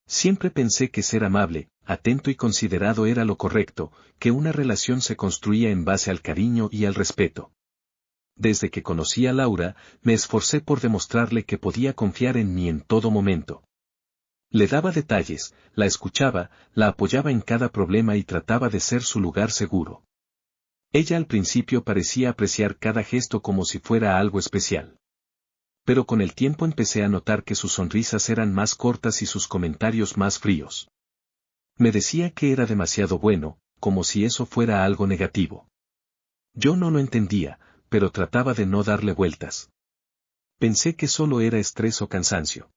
Siempre pensé que ser amable, atento y considerado era lo correcto, que una relación se construía en base al cariño y al respeto. Desde que conocí a Laura, me esforcé por demostrarle que podía confiar en mí en todo momento. Le daba detalles, la escuchaba, la apoyaba en cada problema y trataba de ser su lugar seguro. Ella al principio parecía apreciar cada gesto como si fuera algo especial. Pero con el tiempo empecé a notar que sus sonrisas eran más cortas y sus comentarios más fríos. Me decía que era demasiado bueno, como si eso fuera algo negativo. Yo no lo entendía, pero trataba de no darle vueltas. Pensé que solo era estrés o cansancio.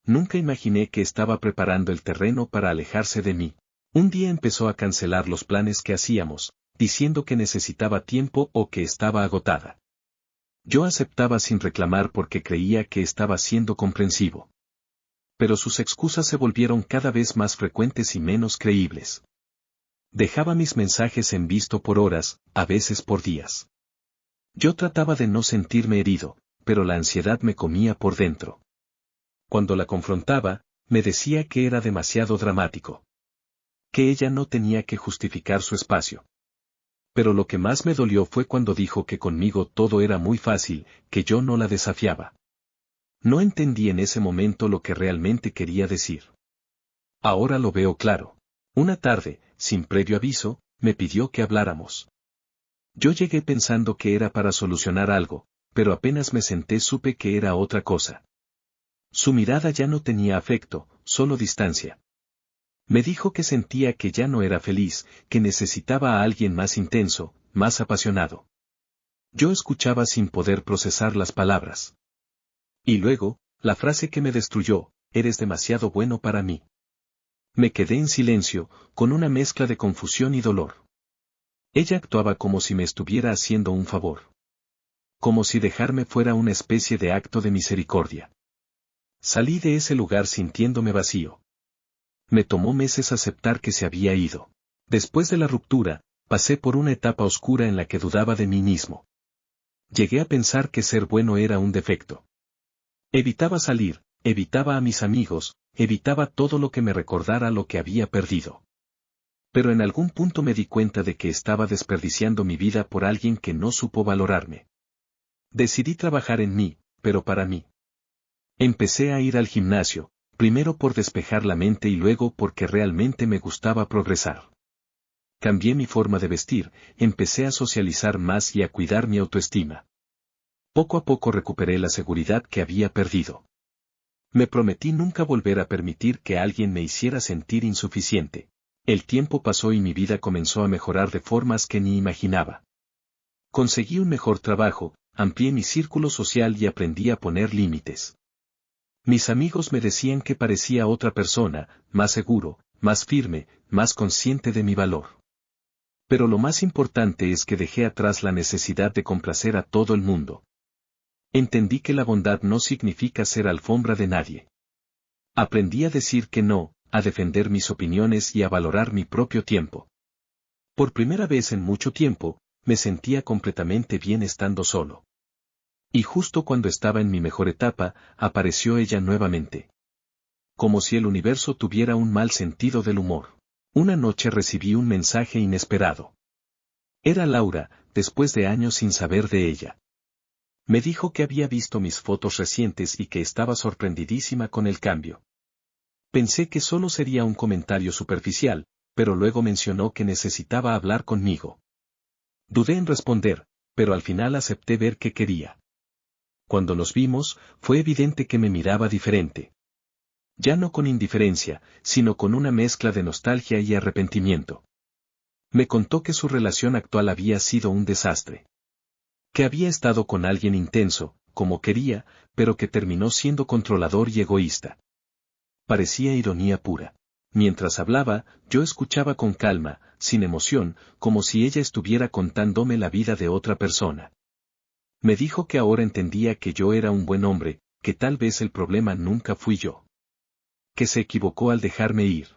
Nunca imaginé que estaba preparando el terreno para alejarse de mí. Un día empezó a cancelar los planes que hacíamos, diciendo que necesitaba tiempo o que estaba agotada. Yo aceptaba sin reclamar porque creía que estaba siendo comprensivo. Pero sus excusas se volvieron cada vez más frecuentes y menos creíbles. Dejaba mis mensajes en visto por horas, a veces por días. Yo trataba de no sentirme herido, pero la ansiedad me comía por dentro. Cuando la confrontaba, me decía que era demasiado dramático. Que ella no tenía que justificar su espacio. Pero lo que más me dolió fue cuando dijo que conmigo todo era muy fácil, que yo no la desafiaba. No entendí en ese momento lo que realmente quería decir. Ahora lo veo claro. Una tarde, sin previo aviso, me pidió que habláramos. Yo llegué pensando que era para solucionar algo, pero apenas me senté supe que era otra cosa. Su mirada ya no tenía afecto, solo distancia. Me dijo que sentía que ya no era feliz, que necesitaba a alguien más intenso, más apasionado. Yo escuchaba sin poder procesar las palabras. Y luego, la frase que me destruyó, eres demasiado bueno para mí. Me quedé en silencio, con una mezcla de confusión y dolor. Ella actuaba como si me estuviera haciendo un favor. Como si dejarme fuera una especie de acto de misericordia. Salí de ese lugar sintiéndome vacío. Me tomó meses aceptar que se había ido. Después de la ruptura, pasé por una etapa oscura en la que dudaba de mí mismo. Llegué a pensar que ser bueno era un defecto. Evitaba salir, evitaba a mis amigos, evitaba todo lo que me recordara lo que había perdido. Pero en algún punto me di cuenta de que estaba desperdiciando mi vida por alguien que no supo valorarme. Decidí trabajar en mí, pero para mí. Empecé a ir al gimnasio, primero por despejar la mente y luego porque realmente me gustaba progresar. Cambié mi forma de vestir, empecé a socializar más y a cuidar mi autoestima. Poco a poco recuperé la seguridad que había perdido. Me prometí nunca volver a permitir que alguien me hiciera sentir insuficiente. El tiempo pasó y mi vida comenzó a mejorar de formas que ni imaginaba. Conseguí un mejor trabajo, amplié mi círculo social y aprendí a poner límites. Mis amigos me decían que parecía otra persona, más seguro, más firme, más consciente de mi valor. Pero lo más importante es que dejé atrás la necesidad de complacer a todo el mundo. Entendí que la bondad no significa ser alfombra de nadie. Aprendí a decir que no, a defender mis opiniones y a valorar mi propio tiempo. Por primera vez en mucho tiempo, me sentía completamente bien estando solo. Y justo cuando estaba en mi mejor etapa, apareció ella nuevamente. Como si el universo tuviera un mal sentido del humor. Una noche recibí un mensaje inesperado. Era Laura, después de años sin saber de ella. Me dijo que había visto mis fotos recientes y que estaba sorprendidísima con el cambio. Pensé que solo sería un comentario superficial, pero luego mencionó que necesitaba hablar conmigo. Dudé en responder, pero al final acepté ver qué quería. Cuando nos vimos, fue evidente que me miraba diferente. Ya no con indiferencia, sino con una mezcla de nostalgia y arrepentimiento. Me contó que su relación actual había sido un desastre. Que había estado con alguien intenso, como quería, pero que terminó siendo controlador y egoísta. Parecía ironía pura. Mientras hablaba, yo escuchaba con calma, sin emoción, como si ella estuviera contándome la vida de otra persona. Me dijo que ahora entendía que yo era un buen hombre, que tal vez el problema nunca fui yo. Que se equivocó al dejarme ir.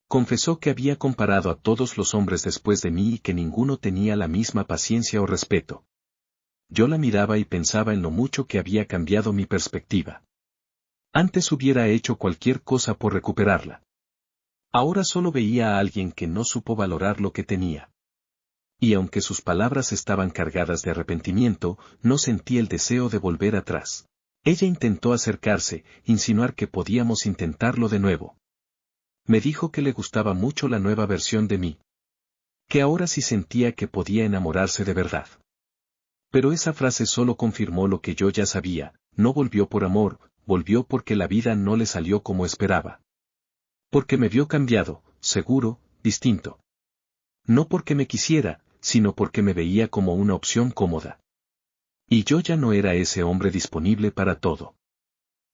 Confesó que había comparado a todos los hombres después de mí y que ninguno tenía la misma paciencia o respeto. Yo la miraba y pensaba en lo mucho que había cambiado mi perspectiva. Antes hubiera hecho cualquier cosa por recuperarla. Ahora solo veía a alguien que no supo valorar lo que tenía. Y aunque sus palabras estaban cargadas de arrepentimiento, no sentí el deseo de volver atrás. Ella intentó acercarse, insinuar que podíamos intentarlo de nuevo. Me dijo que le gustaba mucho la nueva versión de mí. Que ahora sí sentía que podía enamorarse de verdad. Pero esa frase solo confirmó lo que yo ya sabía, no volvió por amor, volvió porque la vida no le salió como esperaba. Porque me vio cambiado, seguro, distinto. No porque me quisiera, sino porque me veía como una opción cómoda. Y yo ya no era ese hombre disponible para todo.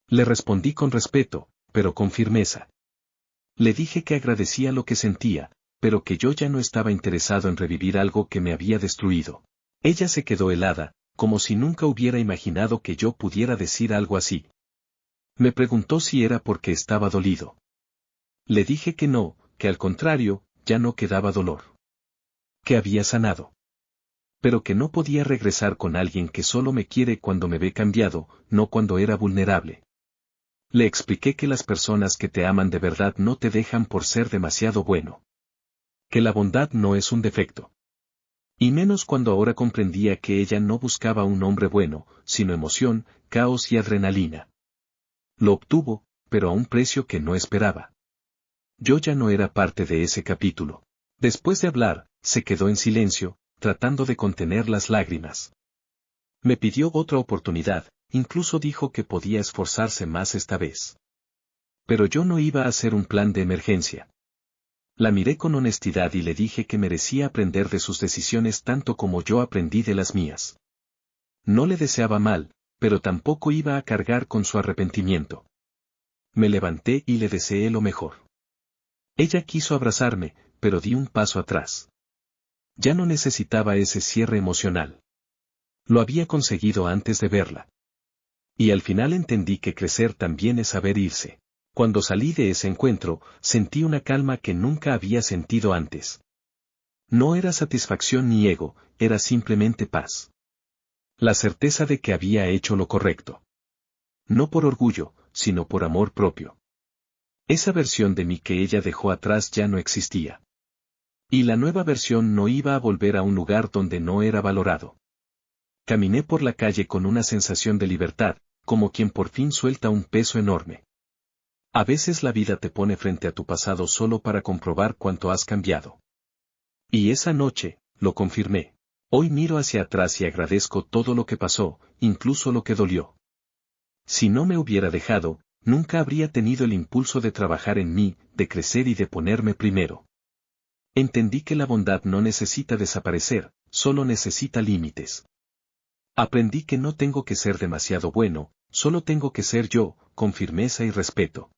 Le respondí con respeto, pero con firmeza. Le dije que agradecía lo que sentía, pero que yo ya no estaba interesado en revivir algo que me había destruido. Ella se quedó helada, como si nunca hubiera imaginado que yo pudiera decir algo así. Me preguntó si era porque estaba dolido. Le dije que no, que al contrario, ya no quedaba dolor. Que había sanado. Pero que no podía regresar con alguien que solo me quiere cuando me ve cambiado, no cuando era vulnerable. Le expliqué que las personas que te aman de verdad no te dejan por ser demasiado bueno. Que la bondad no es un defecto. Y menos cuando ahora comprendía que ella no buscaba un hombre bueno, sino emoción, caos y adrenalina. Lo obtuvo, pero a un precio que no esperaba. Yo ya no era parte de ese capítulo. Después de hablar, se quedó en silencio, tratando de contener las lágrimas. Me pidió otra oportunidad, incluso dijo que podía esforzarse más esta vez. Pero yo no iba a hacer un plan de emergencia. La miré con honestidad y le dije que merecía aprender de sus decisiones tanto como yo aprendí de las mías. No le deseaba mal, pero tampoco iba a cargar con su arrepentimiento. Me levanté y le deseé lo mejor. Ella quiso abrazarme, pero di un paso atrás. Ya no necesitaba ese cierre emocional. Lo había conseguido antes de verla. Y al final entendí que crecer también es saber irse. Cuando salí de ese encuentro, sentí una calma que nunca había sentido antes. No era satisfacción ni ego, era simplemente paz. La certeza de que había hecho lo correcto. No por orgullo, sino por amor propio. Esa versión de mí que ella dejó atrás ya no existía. Y la nueva versión no iba a volver a un lugar donde no era valorado. Caminé por la calle con una sensación de libertad, como quien por fin suelta un peso enorme. A veces la vida te pone frente a tu pasado solo para comprobar cuánto has cambiado. Y esa noche, lo confirmé. Hoy miro hacia atrás y agradezco todo lo que pasó, incluso lo que dolió. Si no me hubiera dejado, nunca habría tenido el impulso de trabajar en mí, de crecer y de ponerme primero. Entendí que la bondad no necesita desaparecer, solo necesita límites. Aprendí que no tengo que ser demasiado bueno, solo tengo que ser yo, con firmeza y respeto.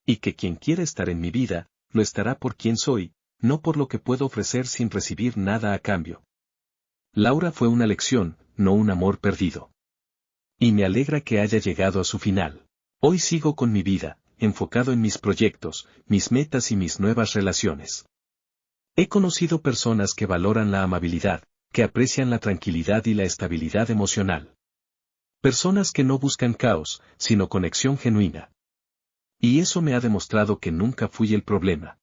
Y que quien quiera estar en mi vida, lo estará por quien soy, no por lo que puedo ofrecer sin recibir nada a cambio. Laura fue una lección, no un amor perdido. Y me alegra que haya llegado a su final. Hoy sigo con mi vida, enfocado en mis proyectos, mis metas y mis nuevas relaciones. He conocido personas que valoran la amabilidad, que aprecian la tranquilidad y la estabilidad emocional. Personas que no buscan caos, sino conexión genuina. Y eso me ha demostrado que nunca fui el problema.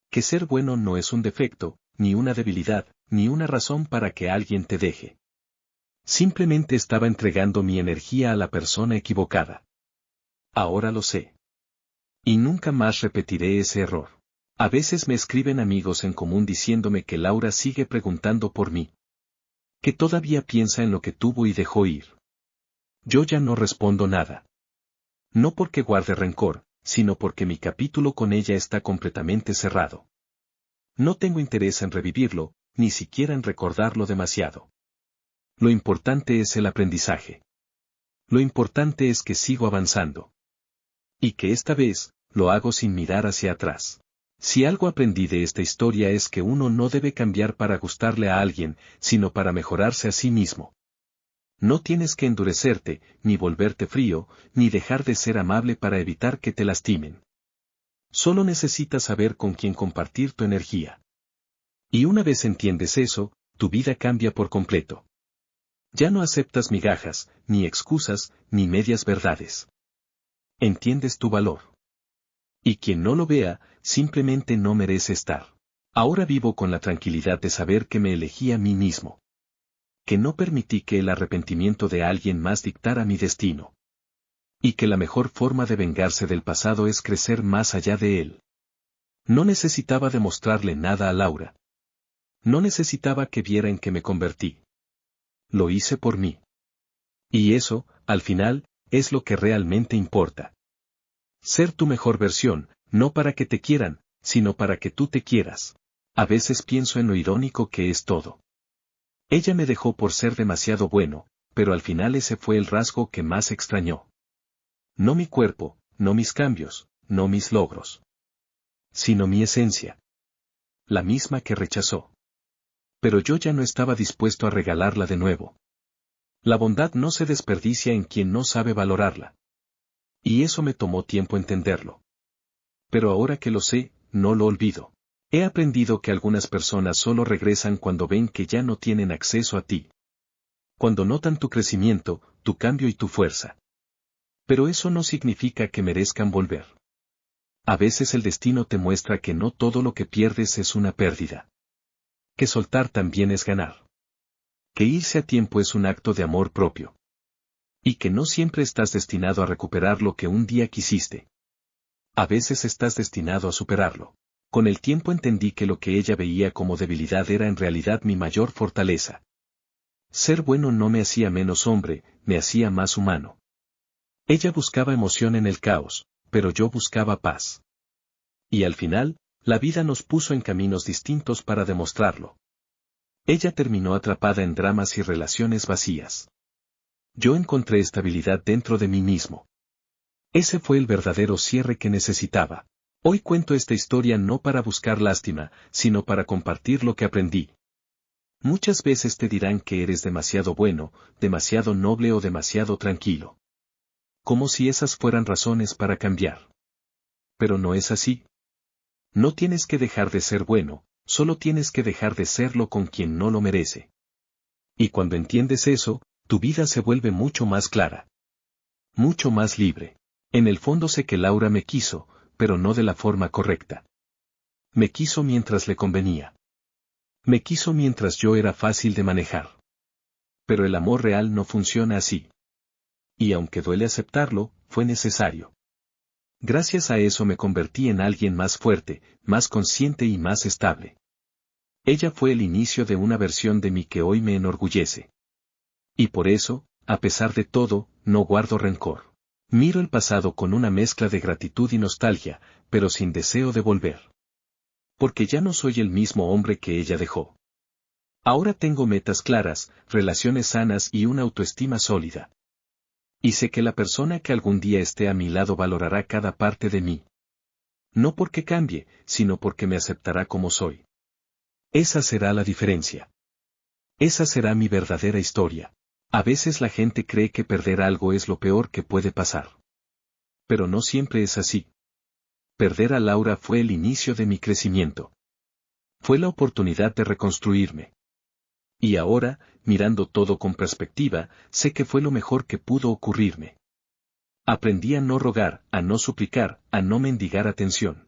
Que ser bueno no es un defecto, ni una debilidad, ni una razón para que alguien te deje. Simplemente estaba entregando mi energía a la persona equivocada. Ahora lo sé. Y nunca más repetiré ese error. A veces me escriben amigos en común diciéndome que Laura sigue preguntando por mí. Que todavía piensa en lo que tuvo y dejó ir. Yo ya no respondo nada. No porque guarde rencor, sino porque mi capítulo con ella está completamente cerrado. No tengo interés en revivirlo, ni siquiera en recordarlo demasiado. Lo importante es el aprendizaje. Lo importante es que sigo avanzando. Y que esta vez, lo hago sin mirar hacia atrás. Si algo aprendí de esta historia es que uno no debe cambiar para gustarle a alguien, sino para mejorarse a sí mismo. No tienes que endurecerte, ni volverte frío, ni dejar de ser amable para evitar que te lastimen. Solo necesitas saber con quién compartir tu energía. Y una vez entiendes eso, tu vida cambia por completo. Ya no aceptas migajas, ni excusas, ni medias verdades. Entiendes tu valor. Y quien no lo vea, simplemente no merece estar. Ahora vivo con la tranquilidad de saber que me elegí a mí mismo. Que no permití que el arrepentimiento de alguien más dictara mi destino. Y que la mejor forma de vengarse del pasado es crecer más allá de él. No necesitaba demostrarle nada a Laura. No necesitaba que viera en qué me convertí. Lo hice por mí. Y eso, al final, es lo que realmente importa. Ser tu mejor versión, no para que te quieran, sino para que tú te quieras. A veces pienso en lo irónico que es todo. Ella me dejó por ser demasiado bueno, pero al final ese fue el rasgo que más extrañó. No mi cuerpo, no mis cambios, no mis logros. Sino mi esencia. La misma que rechazó. Pero yo ya no estaba dispuesto a regalarla de nuevo. La bondad no se desperdicia en quien no sabe valorarla. Y eso me tomó tiempo entenderlo. Pero ahora que lo sé, no lo olvido. He aprendido que algunas personas solo regresan cuando ven que ya no tienen acceso a ti. Cuando notan tu crecimiento, tu cambio y tu fuerza. Pero eso no significa que merezcan volver. A veces el destino te muestra que no todo lo que pierdes es una pérdida. Que soltar también es ganar. Que irse a tiempo es un acto de amor propio. Y que no siempre estás destinado a recuperar lo que un día quisiste. A veces estás destinado a superarlo. Con el tiempo entendí que lo que ella veía como debilidad era en realidad mi mayor fortaleza. Ser bueno no me hacía menos hombre, me hacía más humano. Ella buscaba emoción en el caos, pero yo buscaba paz. Y al final, la vida nos puso en caminos distintos para demostrarlo. Ella terminó atrapada en dramas y relaciones vacías. Yo encontré estabilidad dentro de mí mismo. Ese fue el verdadero cierre que necesitaba. Hoy cuento esta historia no para buscar lástima, sino para compartir lo que aprendí. Muchas veces te dirán que eres demasiado bueno, demasiado noble o demasiado tranquilo. Como si esas fueran razones para cambiar. Pero no es así. No tienes que dejar de ser bueno, solo tienes que dejar de serlo con quien no lo merece. Y cuando entiendes eso, tu vida se vuelve mucho más clara. Mucho más libre. En el fondo sé que Laura me quiso, pero no de la forma correcta. Me quiso mientras le convenía. Me quiso mientras yo era fácil de manejar. Pero el amor real no funciona así. Y aunque duele aceptarlo, fue necesario. Gracias a eso me convertí en alguien más fuerte, más consciente y más estable. Ella fue el inicio de una versión de mí que hoy me enorgullece. Y por eso, a pesar de todo, no guardo rencor. Miro el pasado con una mezcla de gratitud y nostalgia, pero sin deseo de volver. Porque ya no soy el mismo hombre que ella dejó. Ahora tengo metas claras, relaciones sanas y una autoestima sólida. Y sé que la persona que algún día esté a mi lado valorará cada parte de mí. No porque cambie, sino porque me aceptará como soy. Esa será la diferencia. Esa será mi verdadera historia. A veces la gente cree que perder algo es lo peor que puede pasar. Pero no siempre es así. Perder a Laura fue el inicio de mi crecimiento. Fue la oportunidad de reconstruirme. Y ahora, mirando todo con perspectiva, sé que fue lo mejor que pudo ocurrirme. Aprendí a no rogar, a no suplicar, a no mendigar atención.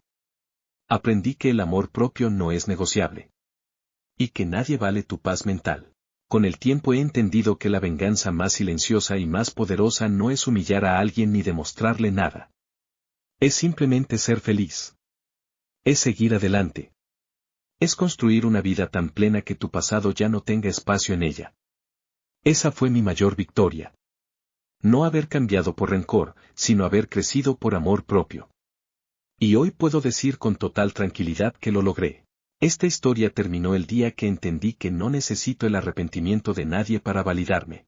Aprendí que el amor propio no es negociable. Y que nadie vale tu paz mental. Con el tiempo he entendido que la venganza más silenciosa y más poderosa no es humillar a alguien ni demostrarle nada. Es simplemente ser feliz. Es seguir adelante. Es construir una vida tan plena que tu pasado ya no tenga espacio en ella. Esa fue mi mayor victoria. No haber cambiado por rencor, sino haber crecido por amor propio. Y hoy puedo decir con total tranquilidad que lo logré. Esta historia terminó el día que entendí que no necesito el arrepentimiento de nadie para validarme.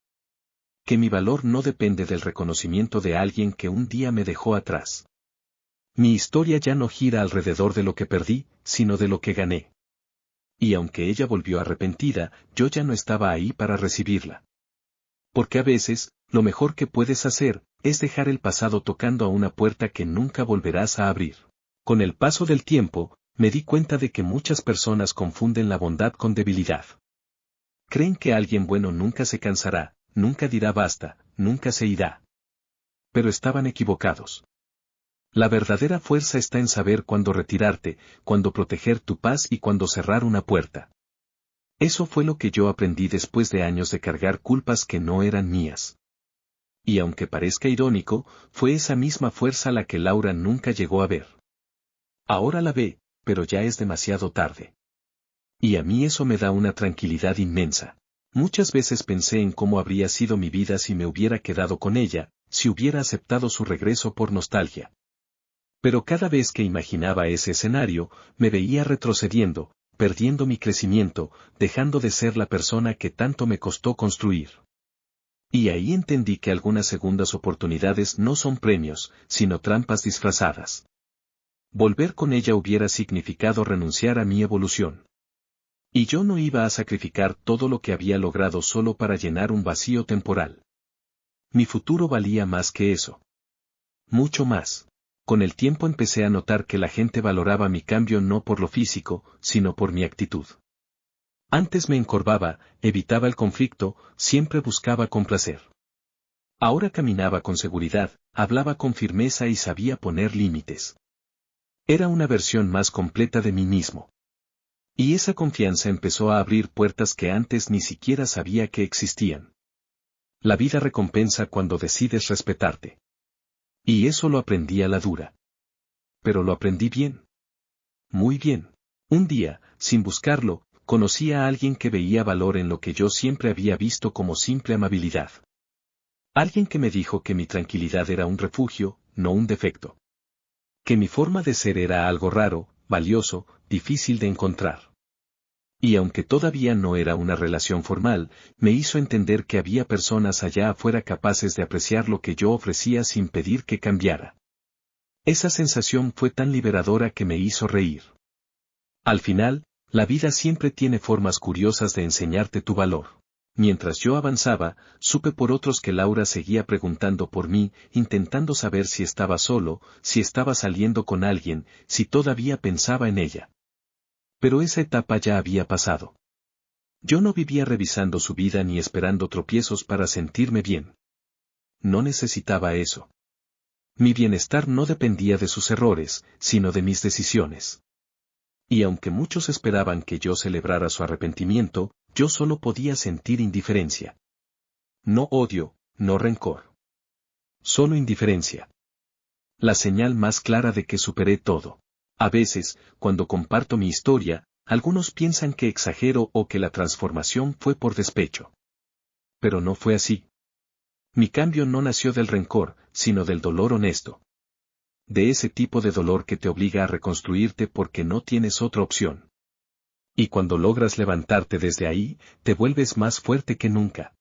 Que mi valor no depende del reconocimiento de alguien que un día me dejó atrás. Mi historia ya no gira alrededor de lo que perdí, sino de lo que gané. Y aunque ella volvió arrepentida, yo ya no estaba ahí para recibirla. Porque a veces, lo mejor que puedes hacer, es dejar el pasado tocando a una puerta que nunca volverás a abrir. Con el paso del tiempo, me di cuenta de que muchas personas confunden la bondad con debilidad. Creen que alguien bueno nunca se cansará, nunca dirá basta, nunca se irá. Pero estaban equivocados. La verdadera fuerza está en saber cuándo retirarte, cuándo proteger tu paz y cuándo cerrar una puerta. Eso fue lo que yo aprendí después de años de cargar culpas que no eran mías. Y aunque parezca irónico, fue esa misma fuerza la que Laura nunca llegó a ver. Ahora la ve, pero ya es demasiado tarde. Y a mí eso me da una tranquilidad inmensa. Muchas veces pensé en cómo habría sido mi vida si me hubiera quedado con ella, si hubiera aceptado su regreso por nostalgia. Pero cada vez que imaginaba ese escenario, me veía retrocediendo, perdiendo mi crecimiento, dejando de ser la persona que tanto me costó construir. Y ahí entendí que algunas segundas oportunidades no son premios, sino trampas disfrazadas. Volver con ella hubiera significado renunciar a mi evolución. Y yo no iba a sacrificar todo lo que había logrado solo para llenar un vacío temporal. Mi futuro valía más que eso. Mucho más. Con el tiempo empecé a notar que la gente valoraba mi cambio no por lo físico, sino por mi actitud. Antes me encorvaba, evitaba el conflicto, siempre buscaba complacer. Ahora caminaba con seguridad, hablaba con firmeza y sabía poner límites. Era una versión más completa de mí mismo. Y esa confianza empezó a abrir puertas que antes ni siquiera sabía que existían. La vida recompensa cuando decides respetarte. Y eso lo aprendí a la dura. Pero lo aprendí bien. Muy bien. Un día, sin buscarlo, conocí a alguien que veía valor en lo que yo siempre había visto como simple amabilidad. Alguien que me dijo que mi tranquilidad era un refugio, no un defecto. Que mi forma de ser era algo raro, valioso, difícil de encontrar. Y aunque todavía no era una relación formal, me hizo entender que había personas allá afuera capaces de apreciar lo que yo ofrecía sin pedir que cambiara. Esa sensación fue tan liberadora que me hizo reír. Al final, la vida siempre tiene formas curiosas de enseñarte tu valor. Mientras yo avanzaba, supe por otros que Laura seguía preguntando por mí, intentando saber si estaba solo, si estaba saliendo con alguien, si todavía pensaba en ella. Pero esa etapa ya había pasado. Yo no vivía revisando su vida ni esperando tropiezos para sentirme bien. No necesitaba eso. Mi bienestar no dependía de sus errores, sino de mis decisiones. Y aunque muchos esperaban que yo celebrara su arrepentimiento, yo solo podía sentir indiferencia. No odio, no rencor. Solo indiferencia. La señal más clara de que superé todo. A veces, cuando comparto mi historia, algunos piensan que exagero o que la transformación fue por despecho. Pero no fue así. Mi cambio no nació del rencor, sino del dolor honesto. De ese tipo de dolor que te obliga a reconstruirte porque no tienes otra opción. Y cuando logras levantarte desde ahí, te vuelves más fuerte que nunca.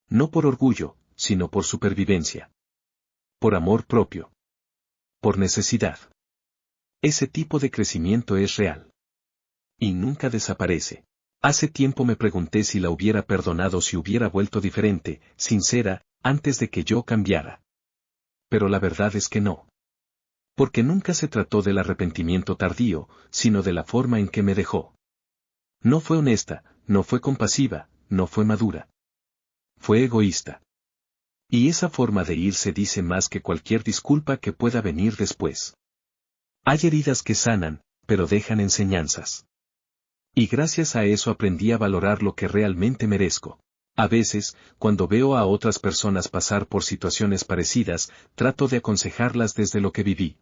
No por orgullo, sino por supervivencia. Por amor propio. Por necesidad. Ese tipo de crecimiento es real. Y nunca desaparece. Hace tiempo me pregunté si la hubiera perdonado si hubiera vuelto diferente, sincera, antes de que yo cambiara. Pero la verdad es que no. Porque nunca se trató del arrepentimiento tardío, sino de la forma en que me dejó. No fue honesta, no fue compasiva, no fue madura. Fue egoísta. Y esa forma de irse dice más que cualquier disculpa que pueda venir después. Hay heridas que sanan, pero dejan enseñanzas. Y gracias a eso aprendí a valorar lo que realmente merezco. A veces, cuando veo a otras personas pasar por situaciones parecidas, trato de aconsejarlas desde lo que viví.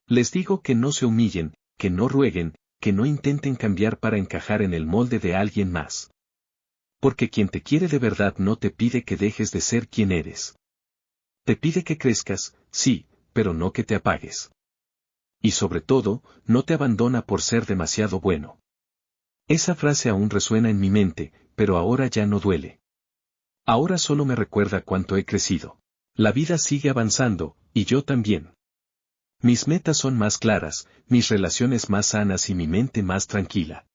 Les digo que no se humillen, que no rueguen, que no intenten cambiar para encajar en el molde de alguien más. Porque quien te quiere de verdad no te pide que dejes de ser quien eres. Te pide que crezcas, sí, pero no que te apagues. Y sobre todo, no te abandona por ser demasiado bueno. Esa frase aún resuena en mi mente, pero ahora ya no duele. Ahora solo me recuerda cuánto he crecido. La vida sigue avanzando, y yo también. Mis metas son más claras, mis relaciones más sanas y mi mente más tranquila.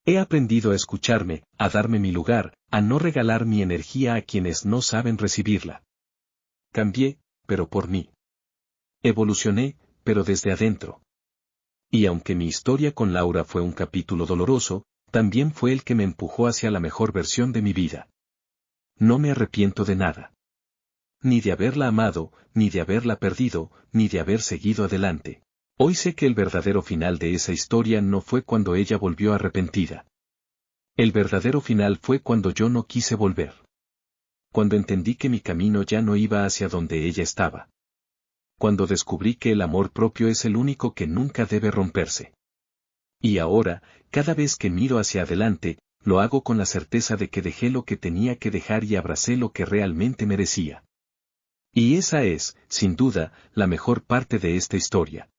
He aprendido a escucharme, a darme mi lugar, a no regalar mi energía a quienes no saben recibirla. Cambié, pero por mí. Evolucioné, pero desde adentro. Y aunque mi historia con Laura fue un capítulo doloroso, también fue el que me empujó hacia la mejor versión de mi vida. No me arrepiento de nada. ni de haberla amado, ni de haberla perdido, ni de haber seguido adelante. Hoy sé que el verdadero final de esa historia no fue cuando ella volvió arrepentida. El verdadero final fue cuando yo no quise volver. Cuando entendí que mi camino ya no iba hacia donde ella estaba. Cuando descubrí que el amor propio es el único que nunca debe romperse. Y ahora, cada vez que miro hacia adelante, lo hago con la certeza de que dejé lo que tenía que dejar y abracé lo que realmente merecía. Y esa es, sin duda, la mejor parte de esta historia.